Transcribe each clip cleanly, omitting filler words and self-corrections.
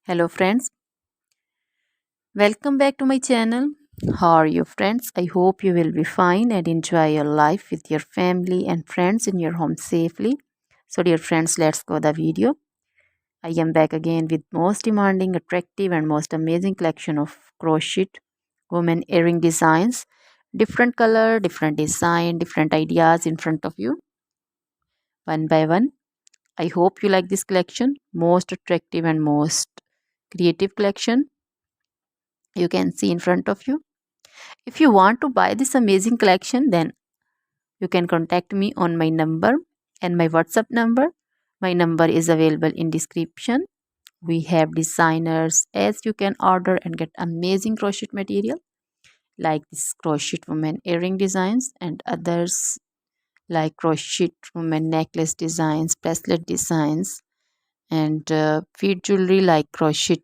Hello friends, welcome back to my channel. How are you friends? I hope you will be fine and enjoy your life with your family and friends in your home safely. So dear friends, let's go the video. I am back again with most demanding, attractive and most amazing collection of crochet women earring designs. Different color, different design, different ideas in front of you one by one. I hope you like this collection. Most attractive and most creative collection you can see in front of you. If you want to buy this amazing collection, then you can contact me on my number and my WhatsApp number. My number is available in description. We have designers as you can order and get amazing crochet material like this crochet woman earring designs and others like crochet woman necklace designs, bracelet designs and feet jewelry like crochet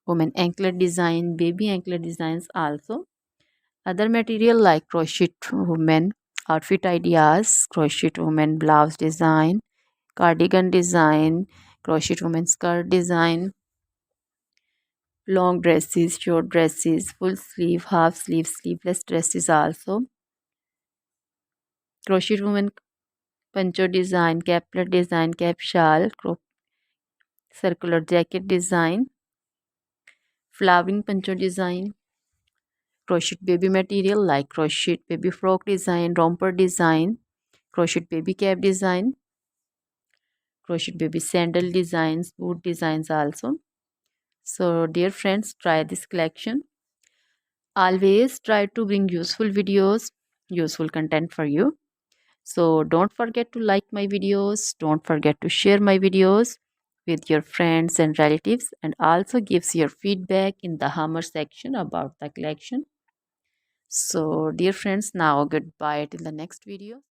woman anklet design, baby anklet designs also. Other material like crochet women outfit ideas, crochet women blouse design, cardigan design, crochet women skirt design, long dresses, short dresses, full sleeve, half sleeve, sleeveless dresses also, crochet women poncho design, caplet design, cap shawl, circular jacket design, flowering poncho design, crochet baby material like crochet baby frock design, romper design, crochet baby cap design, crochet baby sandal designs, boot designs also. So dear friends, try this collection. Always try to bring useful videos, useful content for you. So don't forget to like my videos, don't forget to share my videos with your friends and relatives, and also gives your feedback in the hammer section about the collection. So dear friends, now goodbye till the next video.